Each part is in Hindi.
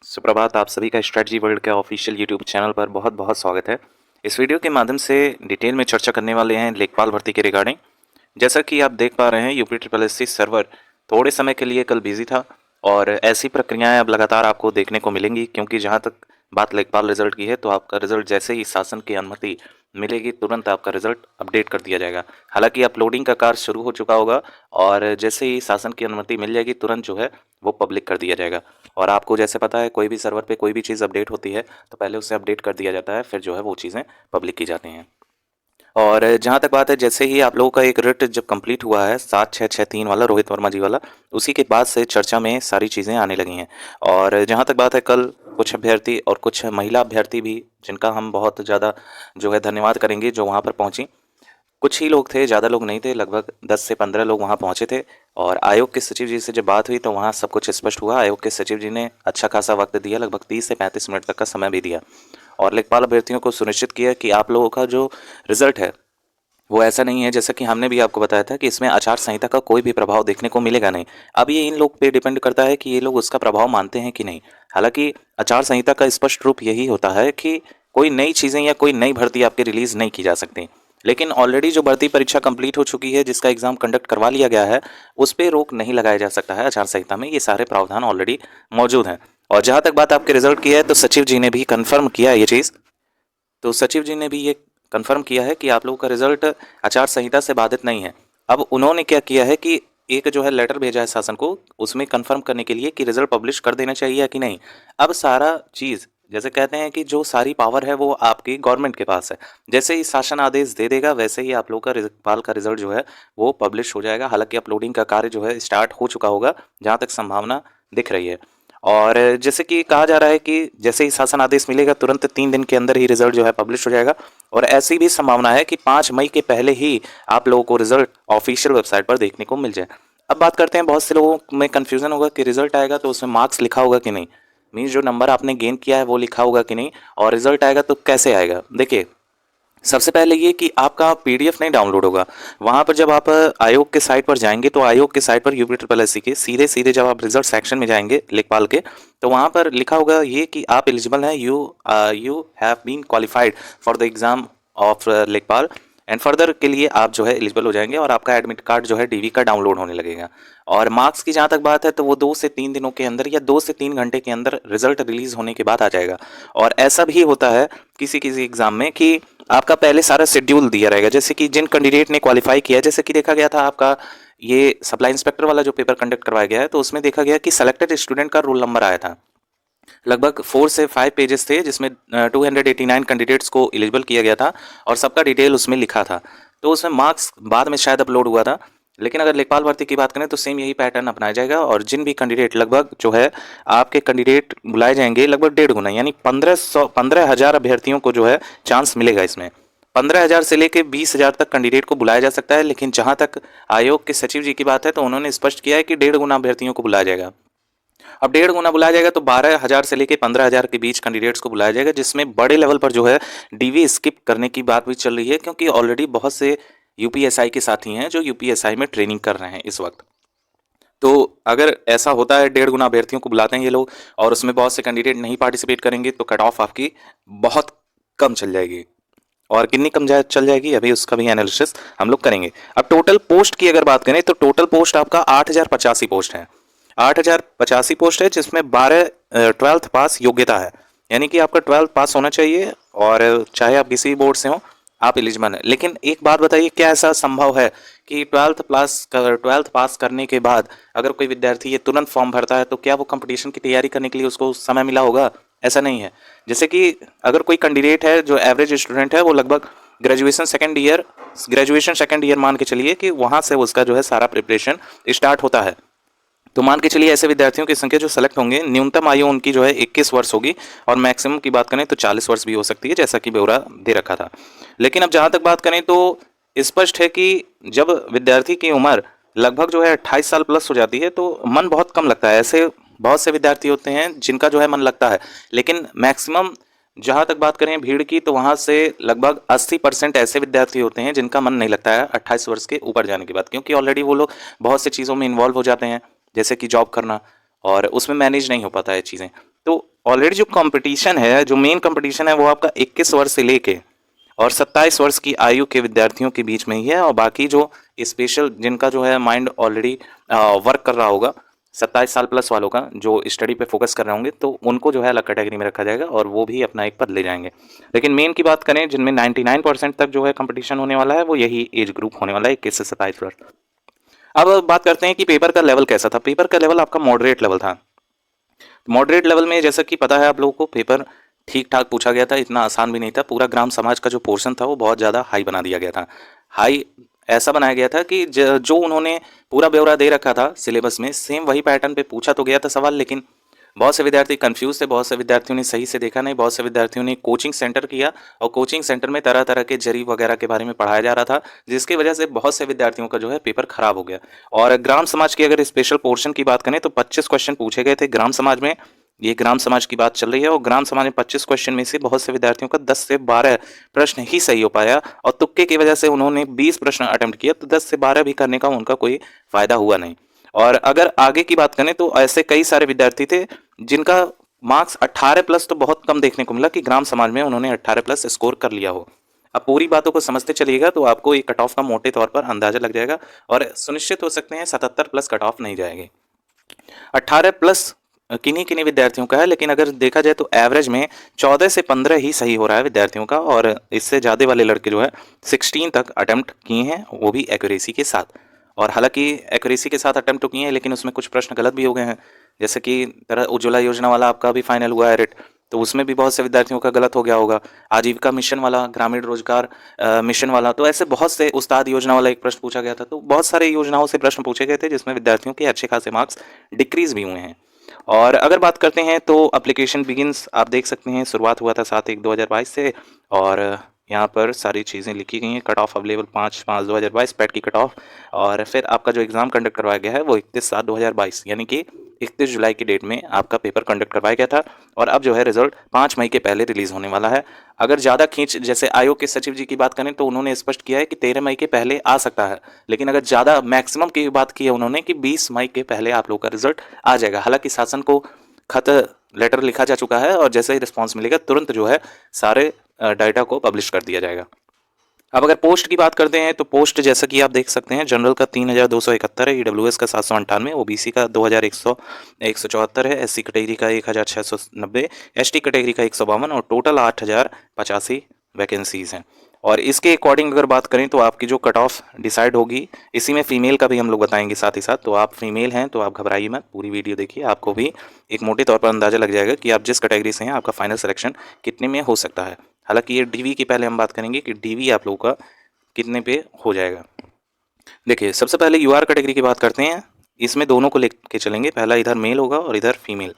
सुप्रभात। आप सभी का स्ट्रैटेजी वर्ल्ड के ऑफिशियल यूट्यूब चैनल पर बहुत बहुत स्वागत है। इस वीडियो के माध्यम से डिटेल में चर्चा करने वाले हैं लेखपाल भर्ती के रिगार्डिंग। जैसा कि आप देख पा रहे हैं, UP triple S C server थोड़े समय के लिए कल बिजी था और ऐसी प्रक्रियाएं अब लगातार आपको देखने को मिलेंगी, क्योंकि जहां तक बात लेखपाल रिजल्ट की है तो आपका रिजल्ट जैसे ही शासन की अनुमति मिलेगी तुरंत आपका रिजल्ट अपडेट कर दिया जाएगा। हालांकि अपलोडिंग का कार्य शुरू हो चुका होगा और जैसे ही शासन की अनुमति मिल जाएगी तुरंत जो है वो पब्लिक कर दिया जाएगा। और आपको जैसे पता है, कोई भी सर्वर पे कोई भी चीज़ अपडेट होती है तो पहले उसे अपडेट कर दिया जाता है, फिर जो है वो चीज़ें पब्लिक की जाती हैं। और जहाँ तक बात है, जैसे ही आप लोगों का एक रिट जब कंप्लीट हुआ है 7663 वाला, रोहित वर्मा जी वाला, उसी के बाद से चर्चा में सारी चीज़ें आने लगी हैं। और जहाँ तक बात है, कल कुछ अभ्यर्थी और कुछ महिला अभ्यर्थी भी, जिनका हम बहुत ज़्यादा जो है धन्यवाद करेंगे, जो वहाँ पर पहुँची। कुछ ही लोग थे, ज़्यादा लोग नहीं थे, लगभग 10 से 15 लोग वहाँ पहुँचे थे। और आयोग के सचिव जी से जब बात हुई तो वहाँ सब कुछ स्पष्ट हुआ। आयोग के सचिव जी ने अच्छा खासा वक्त दिया, लगभग 30 से 35 मिनट तक का समय भी दिया, और लेखपाल अभ्यर्थियों को सुनिश्चित किया कि आप लोगों का जो रिजल्ट है वो ऐसा नहीं है, जैसा कि हमने भी आपको बताया था कि इसमें आचार संहिता का कोई भी प्रभाव देखने को मिलेगा नहीं। अब ये इन लोग पे डिपेंड करता है कि ये लोग उसका प्रभाव मानते हैं कि नहीं। हालांकि आचार संहिता का स्पष्ट रूप यही होता है कि कोई नई चीज़ें या कोई नई भर्ती आपकी रिलीज़ नहीं की जा सकती। लेकिन ऑलरेडी जो भर्ती परीक्षा कंप्लीट हो चुकी है, जिसका एग्जाम कंडक्ट करवा लिया गया है, उस पर रोक नहीं लगाया जा सकता है। आचार संहिता में ये सारे प्रावधान ऑलरेडी मौजूद हैं। और जहाँ तक बात आपके रिजल्ट की है, तो सचिव जी ने भी कन्फर्म किया ये चीज़। तो सचिव जी ने भी ये कंफर्म किया है कि आप लोगों का रिजल्ट आचार संहिता से बाधित नहीं है। अब उन्होंने क्या किया है कि एक जो है लेटर भेजा है शासन को, उसमें कंफर्म करने के लिए कि रिजल्ट पब्लिश कर देना चाहिए या कि नहीं। अब सारा चीज़, जैसे कहते हैं कि जो सारी पावर है वो आपकी गवर्नमेंट के पास है। जैसे ही शासन आदेश दे देगा वैसे ही आप लोगों का लेखपाल का रिजल्ट जो है वो पब्लिश हो जाएगा। हालांकि अपलोडिंग का कार्य जो है स्टार्ट हो चुका होगा, जहाँ तक संभावना दिख रही है। और जैसे कि कहा जा रहा है कि जैसे ही शासन आदेश मिलेगा तुरंत 3 दिन के अंदर ही रिजल्ट जो है पब्लिश हो जाएगा। और ऐसी भी संभावना है कि 5 मई के पहले ही आप लोगों को रिजल्ट ऑफिशियल वेबसाइट पर देखने को मिल जाए। अब बात करते हैं, बहुत से लोगों में कन्फ्यूजन होगा कि रिजल्ट आएगा तो उसमें मार्क्स लिखा होगा कि नहीं, मीन्स जो नंबर आपने गेन किया है वो लिखा होगा कि नहीं, और रिजल्ट आएगा तो कैसे आएगा। देखिए, सबसे पहले ये कि आपका पीडीएफ नहीं डाउनलोड होगा। वहाँ पर जब आप आयोग के साइट पर जाएंगे तो आयोग के साइट पर यूपी ट्रिपल एस सी के सीधे सीधे जब आप रिजल्ट सेक्शन में जाएंगे लेखपाल के, तो वहाँ पर लिखा होगा ये कि आप एलिजिबल हैं, you have been qualified for the exam of Lekhpal and further के लिए आप जो है एलिजिबल हो जाएंगे, और आपका एडमिट कार्ड जो है डीवी का डाउनलोड होने लगेगा। और मार्क्स की जहाँ तक बात है तो वो 2 से 3 दिनों के अंदर या 2 से 3 घंटे के अंदर रिजल्ट रिलीज होने के बाद आ जाएगा। और ऐसा भी होता है किसी किसी एग्जाम में कि आपका पहले सारा शेड्यूल दिया रहेगा, जैसे कि जिन कैंडिडेट ने क्वालिफाई किया, जैसे कि देखा गया था आपका ये सप्लाई इंस्पेक्टर वाला जो पेपर कंडक्ट करवाया गया है, तो उसमें देखा गया कि सेलेक्टेड स्टूडेंट का रोल नंबर आया था। लगभग 4 से 5 पेजेस थे, जिसमें 289 कैंडिडेट्स को एलिजिबल किया गया था और सबका डिटेल उसमें लिखा था। तो उसमें मार्क्स बाद में शायद अपलोड हुआ था। लेकिन अगर लेखपाल भर्ती की बात करें तो सेम यही पैटर्न अपनाया जाएगा, और जिन भी कैंडिडेट, लगभग जो है आपके कैंडिडेट बुलाए जाएंगे लगभग 1.5 गुना, यानी 15,000 अभ्यर्थियों को जो है चांस मिलेगा इसमें। 15,000 से लेकर 20,000 तक कैंडिडेट को बुलाया जा सकता है। लेकिन जहां तक आयोग के सचिव जी की बात है तो उन्होंने स्पष्ट किया है कि 1.5 गुना अभ्यर्थियों को बुलाया जाएगा। अब 1.5 गुना बुलाया जाएगा तो 12,000 से लेकर 15,000 के बीच कैंडिडेट्स को बुलाया जाएगा, जिसमें बड़े लेवल पर जो है डीवी स्किप करने की बात भी चल रही है, क्योंकि ऑलरेडी बहुत से यूपीएसआई के साथी हैं जो यूपीएसआई में ट्रेनिंग कर रहे हैं इस वक्त। तो अगर ऐसा होता है, 1.5 गुना अभ्यर्थियों को बुलाते हैं ये लोग और उसमें बहुत से कैंडिडेट नहीं पार्टिसिपेट करेंगे, तो कट ऑफ आपकी बहुत कम चल जाएगी। और कितनी कम चल जाएगी, अभी उसका भी एनालिसिस हम लोग करेंगे। अब टोटल पोस्ट की अगर बात करें तो टोटल पोस्ट आपका 8,085 पोस्ट है। 8,085 पोस्ट है, जिसमें 12 12th पास योग्यता है, यानी कि आपका 12th पास होना चाहिए, और चाहे आप किसी बोर्ड से हो आप एलिजिबल हैं। लेकिन एक बात बताइए, क्या ऐसा संभव है कि 12th पास करने के बाद अगर कोई विद्यार्थी ये तुरंत फॉर्म भरता है तो क्या वो कंपटीशन की तैयारी करने के लिए उसको समय मिला होगा? ऐसा नहीं है। जैसे कि अगर कोई कैंडिडेट है जो एवरेज स्टूडेंट है, वो लगभग ग्रेजुएशन सेकेंड ईयर मान के चलिए कि वहाँ से उसका जो है सारा प्रिपरेशन स्टार्ट होता है। तो मान के चलिए ऐसे विद्यार्थियों की संख्या जो सेलेक्ट होंगे, न्यूनतम आयु उनकी जो है 21 वर्ष होगी, और मैक्सिमम की बात करें तो 40 वर्ष भी हो सकती है, जैसा कि ब्यौरा दे रखा था। लेकिन अब जहाँ तक बात करें तो स्पष्ट है कि जब विद्यार्थी की उम्र लगभग जो है 28 साल प्लस हो जाती है तो मन बहुत कम लगता है। ऐसे बहुत से विद्यार्थी होते हैं जिनका जो है मन लगता है, लेकिन मैक्सिमम जहाँ तक बात करें भीड़ की, तो वहाँ से लगभग 80% ऐसे विद्यार्थी होते हैं जिनका मन नहीं लगता है 28 वर्ष के ऊपर जाने के बाद, क्योंकि ऑलरेडी वो लोग बहुत सी चीज़ों में इन्वॉल्व हो जाते हैं, जैसे कि जॉब करना, और उसमें मैनेज नहीं हो पाता है चीज़ें। तो ऑलरेडी जो कंपटीशन है, जो मेन कंपटीशन है वो आपका 21 वर्ष से लेके और 27 वर्ष की आयु के विद्यार्थियों के बीच में ही है। और बाकी जो स्पेशल जिनका जो है माइंड ऑलरेडी वर्क कर रहा होगा, 27 साल प्लस वालों का जो स्टडी पे फोकस कर रहे होंगे, तो उनको जो है अलग कैटेगरी में रखा जाएगा और वो भी अपना एक पद ले जाएंगे। लेकिन मेन की बात करें, जिनमें 99% तक जो है कंपटीशन होने वाला है, वो यही एज ग्रुप होने वाला है, 21 से 27 वर्ष। अब बात करते हैं कि पेपर का लेवल कैसा था। पेपर का लेवल आपका मॉडरेट लेवल था। मॉडरेट लेवल में जैसा कि पता है आप लोगों को, पेपर ठीक ठाक पूछा गया था, इतना आसान भी नहीं था। पूरा ग्राम समाज का जो पोर्शन था वो बहुत ज़्यादा हाई बना दिया गया था। हाई ऐसा बनाया गया था कि जो उन्होंने पूरा ब्यौरा दे रखा था सिलेबस में, सेम वही पैटर्न पे पूछा तो गया था सवाल, लेकिन बहुत से विद्यार्थी कंफ्यूज थे, बहुत से विद्यार्थियों ने सही से देखा नहीं, बहुत से विद्यार्थियों ने कोचिंग सेंटर किया और कोचिंग सेंटर में तरह तरह के जरी वगैरह के बारे में पढ़ाया जा रहा था, जिसकी वजह से बहुत से विद्यार्थियों का जो है पेपर खराब हो गया। और ग्राम समाज की अगर स्पेशल पोर्शन की बात करें तो 25 क्वेश्चन पूछे गए थे ग्राम समाज में। ये ग्राम समाज की बात चल रही है और ग्राम समाज में 25 क्वेश्चन में से बहुत से विद्यार्थियों का 10 से 12 प्रश्न ही सही हो पाया और तुक्के की वजह से उन्होंने 20 प्रश्न अटेम्प्ट किया, तो 10 से 12 भी करने का उनका कोई फायदा हुआ नहीं। और अगर आगे की बात करें तो ऐसे कई सारे विद्यार्थी थे जिनका मार्क्स 18 प्लस तो बहुत कम देखने को मिला कि ग्राम समाज में उन्होंने 18 प्लस स्कोर कर लिया हो। अब पूरी बातों को समझते चलिएगा तो आपको एक कट ऑफ का मोटे तौर पर अंदाजा लग जाएगा और सुनिश्चित हो सकते हैं 77 प्लस कट ऑफ नहीं जाएगी। 18 प्लस किन्हीं किन्हीं विद्यार्थियों का है, लेकिन अगर देखा जाए तो एवरेज में 14 से 15 ही सही हो रहा है विद्यार्थियों का, और इससे ज़्यादा वाले लड़के जो है 16 तक अटेम्प्ट किए हैं, वो भी एक्यूरेसी के साथ। और हालांकि एक्यूरेसी के साथ अटेम्प्ट तो किए हैं, लेकिन उसमें कुछ प्रश्न गलत भी हो गए हैं। जैसे कि तरह उज्ज्वला योजना वाला आपका भी फाइनल हुआ है रेट, तो उसमें भी बहुत से विद्यार्थियों का गलत हो गया होगा। आजीविका मिशन वाला, ग्रामीण रोजगार मिशन वाला, तो ऐसे बहुत से, उस्ताद योजना वाला एक प्रश्न पूछा गया था। तो बहुत सारे योजनाओं से प्रश्न पूछे गए थे जिसमें विद्यार्थियों के अच्छे खासे मार्क्स डिक्रीज भी हुए हैं। और अगर बात करते हैं तो एप्लीकेशन बिगिंस आप देख सकते हैं, शुरुआत हुआ था 7/1/2022 से और यहाँ पर सारी चीज़ें लिखी गई हैं। कट ऑफ अवेलेबल 5/5/2022 पैट की कट ऑफ, और फिर आपका जो एग्ज़ाम कंडक्ट करवाया गया है वो 31/7/2022 यानी कि 31 जुलाई की डेट में आपका पेपर कंडक्ट करवाया गया था। और अब जो है रिजल्ट 5 मई के पहले रिलीज़ होने वाला है। अगर ज़्यादा खींच, जैसे आयोग के सचिव जी की बात करें तो उन्होंने स्पष्ट किया है कि 13 मई के पहले आ सकता है, लेकिन अगर ज़्यादा मैक्सिमम की बात की है उन्होंने कि 20 मई के पहले आप लोग का रिजल्ट आ जाएगा। हालांकि शासन को खत लेटर लिखा जा चुका है और जैसे ही रिस्पॉन्स मिलेगा तुरंत जो है सारे डाटा को पब्लिश कर दिया जाएगा। अब अगर पोस्ट की बात करते हैं तो पोस्ट जैसा कि आप देख सकते हैं, जनरल का 3271 है, ईडब्ल्यूएस का 798, ओबीसी का 2174 है, एससी कैटेगरी का 1690, एसटी कैटेगरी का 152 और टोटल 8085 वैकेंसीज हैं। और इसके अकॉर्डिंग अगर बात करें तो आपकी जो कट ऑफ डिसाइड होगी, इसी में फीमेल का भी हम लोग बताएंगे साथ ही साथ। तो आप फीमेल हैं तो आप घबराइए मत, पूरी वीडियो देखिए, आपको भी एक मोटे तौर पर अंदाजा लग जाएगा कि आप जिस कैटेगरी से हैं आपका फाइनल सिलेक्शन कितने में हो सकता है। हालांकि ये डीवी की पहले हम बात करेंगे कि डीवी आप लोगों का कितने पे हो जाएगा। देखिए सबसे पहले यूआर कैटेगरी की बात करते हैं, इसमें दोनों को लेके चलेंगे, पहला इधर मेल होगा और इधर फीमेल,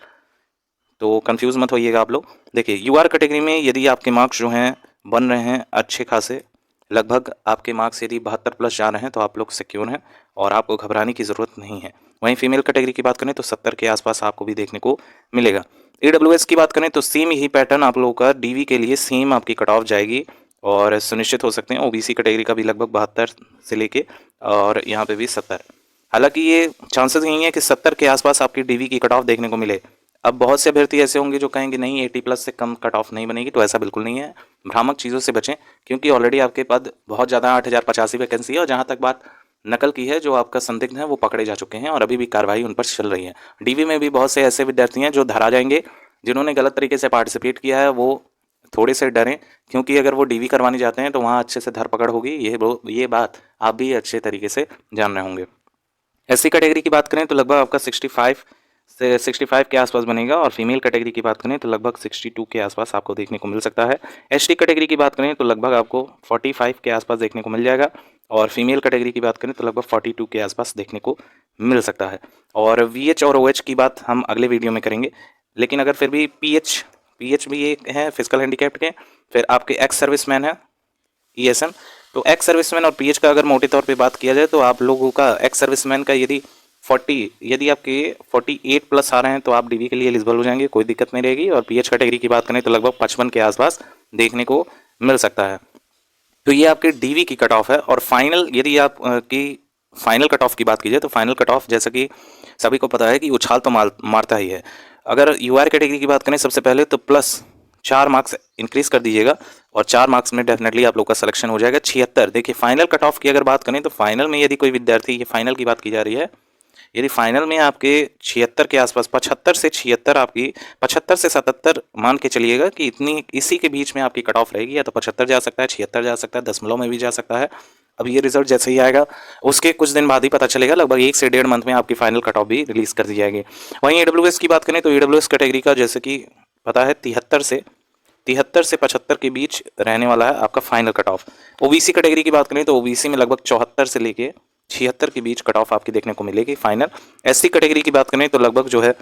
तो कंफ्यूज मत होइएगा आप लोग। देखिए यूआर कैटेगरी में यदि आपके मार्क्स जो हैं बन रहे हैं अच्छे खासे, लगभग आपके मार्क्स यदि 72 प्लस जा रहे हैं तो आप लोग सिक्योर हैं और आपको घबराने की ज़रूरत नहीं है। वहीं फीमेल कैटेगरी की बात करें तो 70 के आसपास आपको भी देखने को मिलेगा। ईडब्ल्यूएस की बात करें तो सेम ही पैटर्न आप लोगों का डीवी के लिए सेम आपकी कट ऑफ जाएगी और सुनिश्चित हो सकते हैं। ओबीसी कैटेगरी का भी लगभग 72 से लेके और यहाँ पे भी 70। हालांकि ये चांसेस यही है कि 70 के आसपास आपकी डीवी की कट ऑफ देखने को मिले। अब बहुत से अभ्यर्थी ऐसे होंगे जो कहेंगे नहीं 80 प्लस से कम कट ऑफ नहीं बनेगी, तो ऐसा बिल्कुल नहीं है। भ्रामक चीज़ों से बचें, क्योंकि ऑलरेडी आपके पद बहुत ज़्यादा 8085 वैकेंसी है और जहाँ तक बात नकल की है, जो आपका संदिग्ध है वो पकड़े जा चुके हैं और अभी भी कार्रवाई उन पर चल रही है। डीवी में भी बहुत से ऐसे विद्यार्थी हैं जो धरा जाएंगे, जिन्होंने गलत तरीके से पार्टिसिपेट किया है, वो थोड़े से डरें, क्योंकि अगर वो डीवी करवाने जाते हैं तो वहाँ अच्छे से धरपकड़ होगी। ये बात आप भी अच्छे तरीके से जान रहे होंगे। एससी कैटेगरी की बात करें तो लगभग आपका 65 के आसपास बनेगा और फीमेल कैटेगरी की बात करें तो लगभग 62 के आसपास आपको देखने को मिल सकता है। एसटी कैटेगरी की बात करें तो लगभग आपको 45 के आसपास देखने को मिल जाएगा और फीमेल कैटेगरी की बात करें तो लगभग 42 के आसपास देखने को मिल सकता है। और वीएच और ओएच की बात हम अगले वीडियो में करेंगे, लेकिन अगर फिर भी पीएच भी एक है फिजिकल हैंडीकैप्ड के, फिर आपके एक्स सर्विसमैन है ईएसएम, तो एक्स सर्विसमैन और पीएच का अगर मोटे तौर पे बात किया जाए तो आप लोगों का एक्स सर्विसमैन का यदि आपके 48 प्लस आ रहे हैं तो आप डीवी के लिए एलिजिबल हो जाएंगे, कोई दिक्कत नहीं रहेगी। और पीएच कैटेगरी की बात करें तो लगभग 55 के आसपास देखने को मिल सकता है। तो ये आपके डीवी की कट ऑफ है। और फाइनल, यदि आप की फाइनल कट ऑफ की बात कीजिए तो फाइनल कट ऑफ जैसा कि सभी को पता है कि उछाल तो मारता ही है। अगर यूआर कैटेगरी की बात करें सबसे पहले तो प्लस 4 मार्क्स इंक्रीज कर दीजिएगा और 4 मार्क्स में डेफिनेटली आप लोग का सिलेक्शन हो जाएगा। 76 देखिए फाइनल कट ऑफ की अगर बात करें तो फाइनल में यदि कोई विद्यार्थी, ये फाइनल की बात की जा रही है, यदि फाइनल में आपके 76 के आसपास 75 से 76 आपकी 75 से 77 मान के चलिएगा कि इतनी इसी के बीच में आपकी कट ऑफ रहेगी, या तो 75 जा सकता है, 76 जा सकता है, दशमलव में भी जा सकता है। अब ये रिजल्ट जैसे ही आएगा उसके कुछ दिन बाद ही पता चलेगा, लगभग 1 से 1.5 मंथ में आपकी फाइनल कट ऑफ भी रिलीज कर दी जाएगी। वहीं AWS की बात करें तो AWS कैटेगरी का जैसे कि पता है 73 से 75 के बीच रहने वाला है आपका final cut off. OBC category की बात करें तो ओबीसी में लगभग 74 से लेके 76 के बीच कट ऑफ आपकी देखने को मिलेगी फाइनल। एससी कैटेगरी की बात करें तो लगभग जो है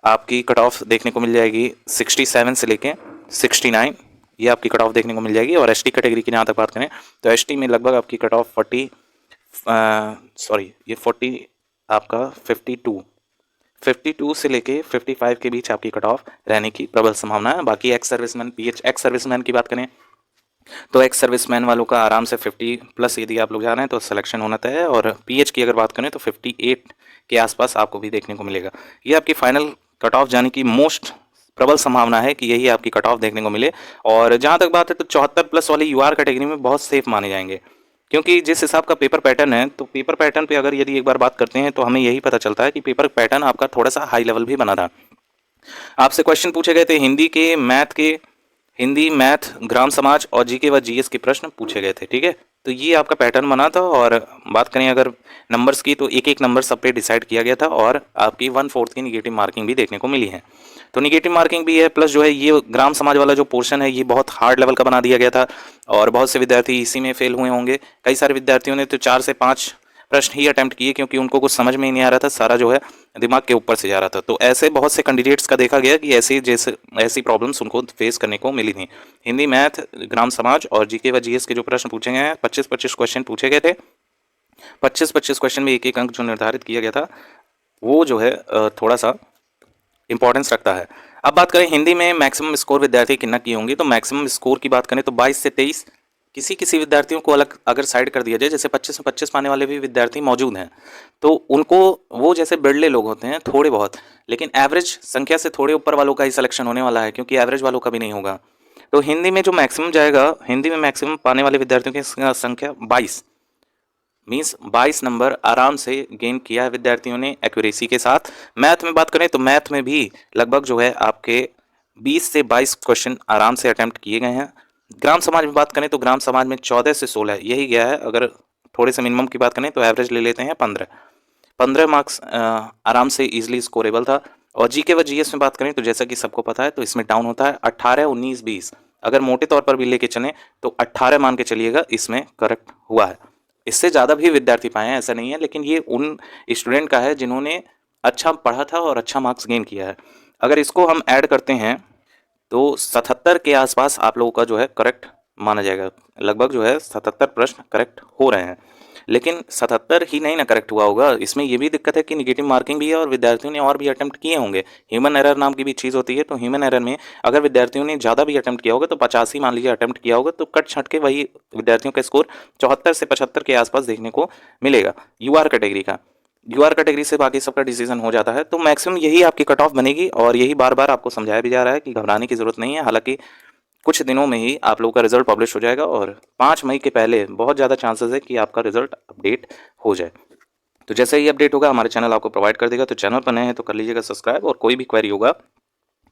आपकी कट ऑफ देखने को मिल जाएगी 67 से लेके 69, ये आपकी कट ऑफ देखने को मिल जाएगी। और एसटी कैटेगरी की जहाँ तक बात करें तो एसटी में लगभग आपकी कट ऑफ 40 आपका 52 से लेके 55 के बीच आपकी कट ऑफ रहने की प्रबल संभावना है। बाकी एक्स सर्विसमैन एक्स सर्विसमैन की बात करें तो एक्स सर्विसमैन वालों का आराम से 50 प्लस यदि आप लोग जा रहे हैं तो सिलेक्शन होना तय है। और पीएच की अगर बात करें तो 58 के आसपास आपको भी देखने को मिलेगा। ये आपकी फाइनल कट ऑफ जाने की मोस्ट प्रबल संभावना है कि यही आपकी कट ऑफ देखने को मिले। और जहाँ तक बात है तो 74 प्लस वाली यूआर कैटेगरी में बहुत सेफ माने जाएंगे, क्योंकि जिस हिसाब का पेपर पैटर्न है, तो पेपर पैटर्न पे अगर यदि एक बार बात करते हैं तो हमें यही पता चलता है कि पेपर पैटर्न आपका थोड़ा सा हाई लेवल भी बना था। आपसे क्वेश्चन पूछे गए थे हिंदी मैथ ग्राम समाज और जीके व जीएस के प्रश्न पूछे गए थे, ठीक है। तो ये आपका पैटर्न बना था। और बात करें अगर नंबर्स की तो एक एक नंबर सब पे डिसाइड किया गया था और आपकी 1/4 की निगेटिव मार्किंग भी देखने को मिली है। तो निगेटिव मार्किंग भी है, प्लस जो है ये ग्राम समाज वाला जो पोर्शन है ये बहुत हार्ड लेवल का बना दिया गया था और बहुत से विद्यार्थी इसी में फेल हुए होंगे। कई सारे विद्यार्थियों ने तो 4 से 5 प्रश्न ही अटेम्प्ट किए, क्योंकि उनको कुछ समझ में ही नहीं आ रहा था, सारा जो है दिमाग के ऊपर से जा रहा था। तो ऐसे बहुत से कैंडिडेट्स का देखा गया कि ऐसी प्रॉब्लम्स उनको फेस करने को मिली थी। हिंदी मैथ ग्राम समाज और जीके व जीएस के जो प्रश्न पूछे गए हैं 25-25 क्वेश्चन पूछे गए थे। 25-25 क्वेश्चन में एक एक अंक जो निर्धारित किया गया था वो जो है थोड़ा सा इंपॉर्टेंस रखता है। अब बात करें हिंदी में मैक्सिमम स्कोर विद्यार्थी कितना किए होंगे, तो मैक्सिमम स्कोर की बात करें तो 22 से 23। किसी विद्यार्थियों को अलग अगर साइड कर दिया जाए, जैसे 25 में 25 पाने वाले भी विद्यार्थी मौजूद हैं, तो उनको वो जैसे बिरले लोग होते हैं थोड़े बहुत, लेकिन एवरेज संख्या से थोड़े ऊपर वालों का ही सिलेक्शन होने वाला है, क्योंकि एवरेज वालों का भी नहीं होगा। तो हिंदी में जो मैक्सिमम जाएगा, हिंदी में मैक्सिमम पाने वाले विद्यार्थियों की संख्या 22 मीन्स 22 नंबर आराम से गेन किया है विद्यार्थियों ने एक्यूरेसी के साथ। मैथ में बात करें तो मैथ में भी लगभग जो है आपके 20 से 22 क्वेश्चन आराम से अटेम्प्ट किए गए हैं। ग्राम समाज में बात करें तो ग्राम समाज में 14 से 16 यही गया है। अगर थोड़े से मिनिमम की बात करें तो एवरेज ले लेते हैं 15 मार्क्स आराम से ईजिली स्कोरेबल था। और जीके व जीएस में बात करें तो जैसा कि सबको पता है तो इसमें डाउन होता है 18, 19, 20। अगर मोटे तौर पर भी लेके चलें तो 18 मान के चलिएगा इसमें करेक्ट हुआ है। इससे ज़्यादा भी विद्यार्थी पाए हैं ऐसा नहीं है, लेकिन ये उन स्टूडेंट का है जिन्होंने अच्छा पढ़ा था और अच्छा मार्क्स गेन किया है। अगर इसको हम ऐड करते हैं तो 77 के आसपास आप लोगों का जो है करेक्ट माना जाएगा। लगभग जो है 77 प्रश्न करेक्ट हो रहे हैं, लेकिन 77 ही नहीं ना करेक्ट हुआ होगा, इसमें ये भी दिक्कत है कि निगेटिव मार्किंग भी है और विद्यार्थियों ने और भी अटेम्प्ट किए होंगे। ह्यूमन एरर नाम की भी चीज़ होती है, तो ह्यूमन एरर में अगर विद्यार्थियों ने ज़्यादा भी अटेम्प्ट किया होगा तो 85 मान लीजिए अटेम्प्ट किया होगा, तो कट छट के वही विद्यार्थियों का स्कोर 74 से 75 के आसपास देखने को मिलेगा यूआर कैटेगरी का। यूआर कैटेगरी से बाकी सबका डिसीजन हो जाता है, तो मैक्सिमम यही आपकी कट ऑफ बनेगी और यही बार बार आपको समझाया भी जा रहा है कि घबराने की ज़रूरत नहीं है। हालांकि कुछ दिनों में ही आप लोगों का रिजल्ट पब्लिश हो जाएगा और 5 मई के पहले बहुत ज़्यादा चांसेस है कि आपका रिजल्ट अपडेट हो जाए। तो जैसे ही अपडेट होगा हमारे चैनल आपको प्रोवाइड कर देगा। तो चैनल पर नए हैं तो कर लीजिएगा सब्सक्राइब, और कोई भी क्वेरी होगा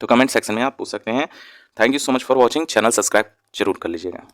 तो कमेंट सेक्शन में आप पूछ सकते हैं। Thank you so much for watching. Channel subscribe जरूर कर लीजिएगा।